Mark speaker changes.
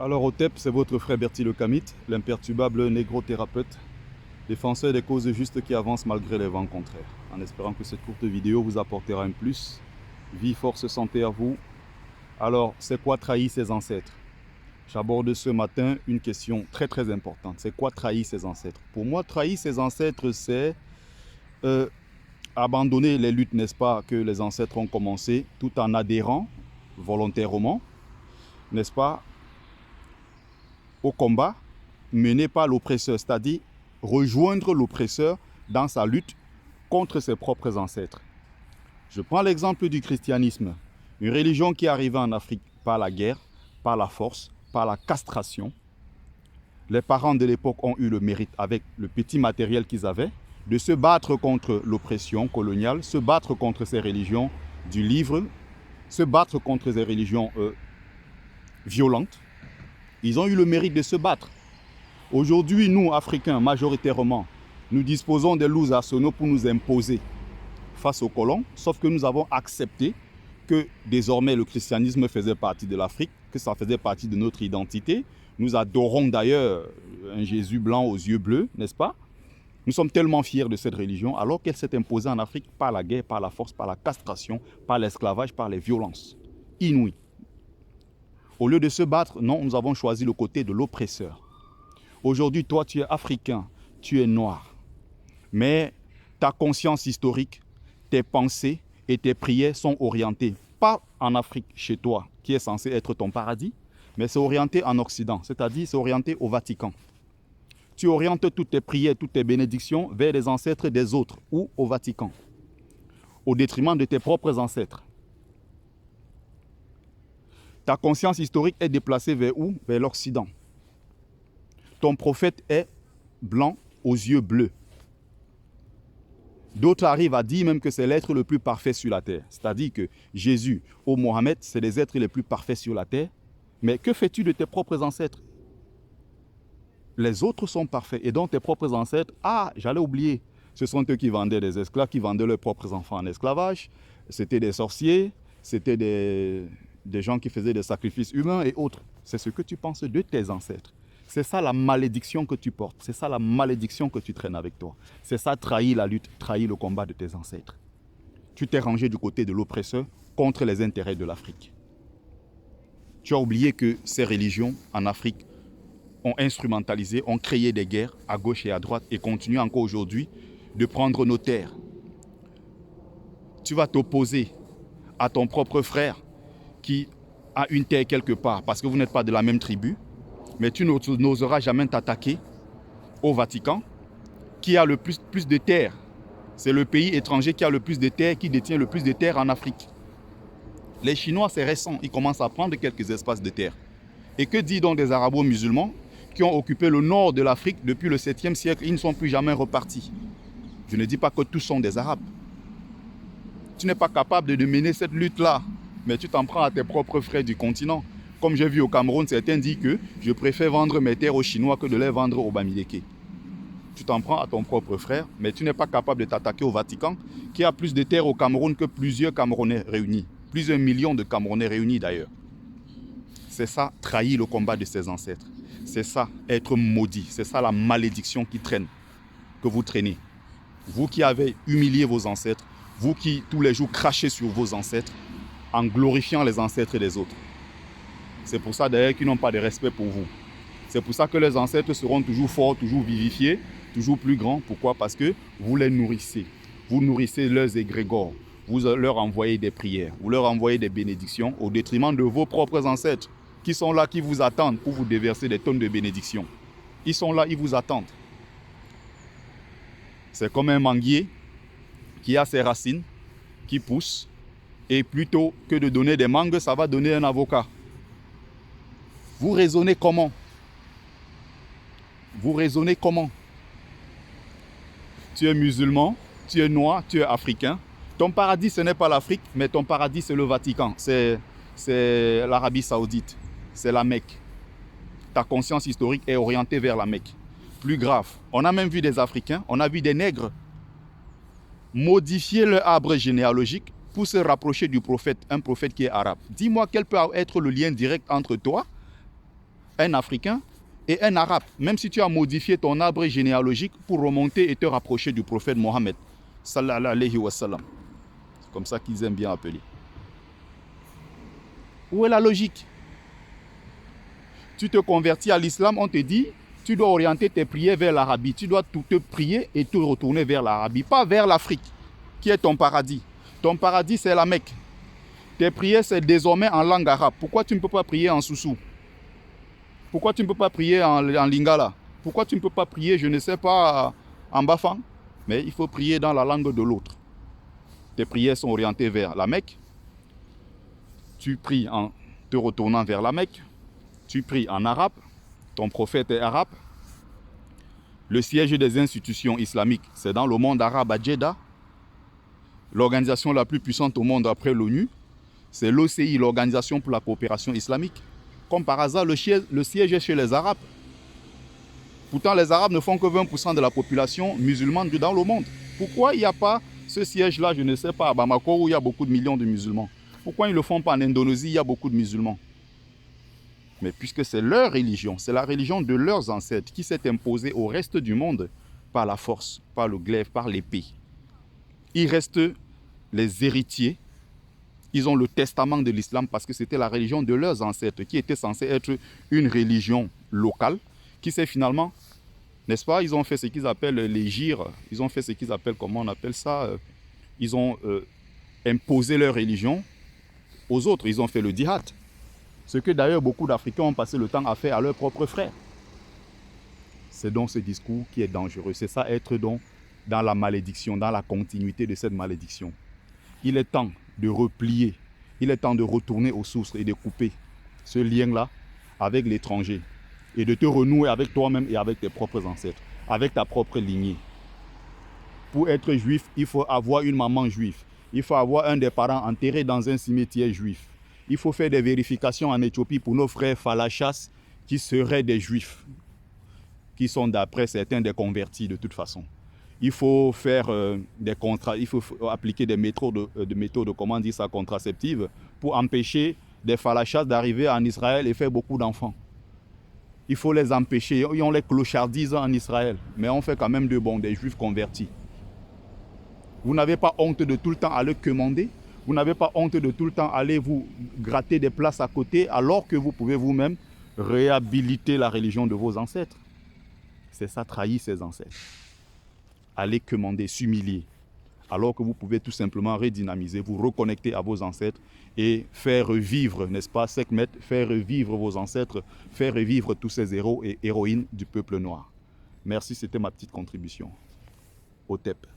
Speaker 1: Alors OTEP, c'est votre frère Bertie Le Camit, l'imperturbable négro-thérapeute, défenseur des causes justes qui avancent malgré les vents contraires. En espérant que cette courte vidéo vous apportera un plus. Vie, force, santé à vous. Alors, c'est quoi trahir ses ancêtres? J'aborde ce matin une question très très importante. C'est quoi trahir ses ancêtres? Pour moi, trahir ses ancêtres, c'est abandonner les luttes, n'est-ce pas, que les ancêtres ont commencées, tout en adhérant volontairement, n'est-ce pas, au combat mené par l'oppresseur, c'est-à-dire rejoindre l'oppresseur dans sa lutte contre ses propres ancêtres. Je prends l'exemple du christianisme, une religion qui est arrivée en Afrique par la guerre, par la force, par la castration. Les parents de l'époque ont eu le mérite, avec le petit matériel qu'ils avaient, de se battre contre l'oppression coloniale, se battre contre ces religions du livre, se battre contre ces religions violentes. Ils ont eu le mérite de se battre. Aujourd'hui, nous, Africains, majoritairement, nous disposons des loups arsenaux pour nous imposer face aux colons, sauf que nous avons accepté que désormais le christianisme faisait partie de l'Afrique, que ça faisait partie de notre identité. Nous adorons d'ailleurs un Jésus blanc aux yeux bleus, n'est-ce pas? Nous sommes tellement fiers de cette religion, alors qu'elle s'est imposée en Afrique par la guerre, par la force, par la castration, par l'esclavage, par les violences inouïes. Au lieu de se battre, non, nous avons choisi le côté de l'oppresseur. Aujourd'hui, toi, tu es africain, tu es noir. Mais ta conscience historique, tes pensées et tes prières sont orientées, pas en Afrique, chez toi, qui est censé être ton paradis, mais c'est orienté en Occident, c'est-à-dire c'est orienté au Vatican. Tu orientes toutes tes prières, toutes tes bénédictions vers les ancêtres des autres ou au Vatican, au détriment de tes propres ancêtres. Ta conscience historique est déplacée vers où? Vers l'Occident. Ton prophète est blanc aux yeux bleus. D'autres arrivent à dire même que c'est l'être le plus parfait sur la terre. C'est-à-dire que Jésus ou Mohamed, c'est les êtres les plus parfaits sur la terre. Mais que fais-tu de tes propres ancêtres? Les autres sont parfaits. Et donc tes propres ancêtres, j'allais oublier, ce sont eux qui vendaient des esclaves, qui vendaient leurs propres enfants en esclavage. C'était des sorciers, c'était des gens qui faisaient des sacrifices humains et autres. C'est ce que tu penses de tes ancêtres. C'est ça la malédiction que tu portes. C'est ça la malédiction que tu traînes avec toi. C'est ça trahir la lutte, trahir le combat de tes ancêtres. Tu t'es rangé du côté de l'oppresseur contre les intérêts de l'Afrique. Tu as oublié que ces religions en Afrique ont instrumentalisé, ont créé des guerres à gauche et à droite et continuent encore aujourd'hui de prendre nos terres. Tu vas t'opposer à ton propre frère qui a une terre quelque part parce que vous n'êtes pas de la même tribu, mais tu n'oseras jamais t'attaquer au Vatican qui a le plus de terres. C'est le pays étranger qui a le plus de terres, qui détient le plus de terres en Afrique. Les Chinois, c'est récent, ils commencent à prendre quelques espaces de terre. Et que dit donc des arabo-musulmans qui ont occupé le nord de l'Afrique depuis le 7e siècle, ils ne sont plus jamais repartis. Je ne dis pas que tous sont des Arabes. Tu n'es pas capable de mener cette lutte-là, mais tu t'en prends à tes propres frères du continent. Comme j'ai vu au Cameroun, certains disent que je préfère vendre mes terres aux Chinois que de les vendre aux Bamileke. Tu t'en prends à ton propre frère, mais tu n'es pas capable de t'attaquer au Vatican, qui a plus de terres au Cameroun que plusieurs Camerounais réunis. Plusieurs millions de Camerounais réunis d'ailleurs. C'est ça, trahir le combat de ses ancêtres. C'est ça, être maudit. C'est ça la malédiction qui traîne, que vous traînez. Vous qui avez humilié vos ancêtres, vous qui tous les jours crachez sur vos ancêtres, en glorifiant les ancêtres des autres. C'est pour ça d'ailleurs qu'ils n'ont pas de respect pour vous. C'est pour ça que les ancêtres seront toujours forts, toujours vivifiés, toujours plus grands. Pourquoi? Parce que vous les nourrissez. Vous nourrissez leurs égrégores. Vous leur envoyez des prières. Vous leur envoyez des bénédictions au détriment de vos propres ancêtres qui sont là, qui vous attendent pour vous déverser des tonnes de bénédictions. Ils sont là, ils vous attendent. C'est comme un manguier qui a ses racines, qui pousse. Et plutôt que de donner des mangues, ça va donner un avocat. Vous raisonnez comment? Vous raisonnez comment? Tu es musulman, tu es noir, tu es africain. Ton paradis, ce n'est pas l'Afrique, mais ton paradis, c'est le Vatican. C'est l'Arabie Saoudite. C'est la Mecque. Ta conscience historique est orientée vers la Mecque. Plus grave, on a même vu des Africains, on a vu des nègres modifier leur arbre généalogique pour se rapprocher du prophète, un prophète qui est arabe. Dis-moi quel peut être le lien direct entre toi un Africain et un Arabe. Même si tu as modifié ton arbre généalogique pour remonter et te rapprocher du prophète Mohammed. Sallallahu alayhi wa sallam. C'est comme ça qu'ils aiment bien appeler. Où est la logique? Tu te convertis à l'islam, on te dit, tu dois orienter tes prières vers l'Arabie. Tu dois tout te prier et te retourner vers l'Arabie, pas vers l'Afrique, qui est ton paradis. Ton paradis, c'est la Mecque. Tes prières, c'est désormais en langue arabe. Pourquoi tu ne peux pas prier en Soussou? Pourquoi tu ne peux pas prier en Lingala? Pourquoi tu ne peux pas prier, je ne sais pas, en Bafang? Mais il faut prier dans la langue de l'autre. Tes prières sont orientées vers la Mecque. Tu pries en te retournant vers la Mecque. Tu pries en arabe. Ton prophète est arabe. Le siège des institutions islamiques, c'est dans le monde arabe à Jeddah. L'organisation la plus puissante au monde après l'ONU, c'est l'OCI, l'Organisation pour la coopération islamique. Comme par hasard, le siège est chez les Arabes. Pourtant, les Arabes ne font que 20% de la population musulmane dans le monde. Pourquoi il n'y a pas ce siège-là, je ne sais pas, à Bamako, où il y a beaucoup de millions de musulmans? Pourquoi ils ne le font pas en Indonésie, il y a beaucoup de musulmans? Mais puisque c'est leur religion, c'est la religion de leurs ancêtres qui s'est imposée au reste du monde par la force, par le glaive, par l'épée. Il reste les héritiers. Ils ont le testament de l'islam parce que c'était la religion de leurs ancêtres qui était censée être une religion locale qui s'est finalement, n'est-ce pas, ils ont fait ce qu'ils appellent les gires, ils ont fait ce qu'ils appellent, comment on appelle ça, ils ont imposé leur religion aux autres, ils ont fait le djihad. Ce que d'ailleurs beaucoup d'Africains ont passé le temps à faire à leurs propres frères. C'est donc ce discours qui est dangereux, c'est ça être donc dans la malédiction, dans la continuité de cette malédiction. Il est temps de replier, il est temps de retourner aux sources et de couper ce lien-là avec l'étranger et de te renouer avec toi-même et avec tes propres ancêtres, avec ta propre lignée. Pour être juif, il faut avoir une maman juive, il faut avoir un des parents enterré dans un cimetière juif. Il faut faire des vérifications en Éthiopie pour nos frères falachas qui seraient des juifs, qui sont d'après certains des convertis de toute façon. Il faut faire des contrats, il faut appliquer des méthodes, comment dire ça, contraceptives pour empêcher des falachas d'arriver en Israël et faire beaucoup d'enfants. Il faut les empêcher. On les clochardise en Israël, mais on fait quand même des juifs convertis. Vous n'avez pas honte de tout le temps aller commander. Vous n'avez pas honte de tout le temps aller vous gratter des places à côté alors que vous pouvez vous-même réhabiliter la religion de vos ancêtres. C'est ça, trahir ses ancêtres. Aller commander, s'humilier, alors que vous pouvez tout simplement redynamiser, vous reconnecter à vos ancêtres et faire revivre, n'est-ce pas, Sekhmet, faire revivre vos ancêtres, faire revivre tous ces héros et héroïnes du peuple noir. Merci, c'était ma petite contribution. Otep.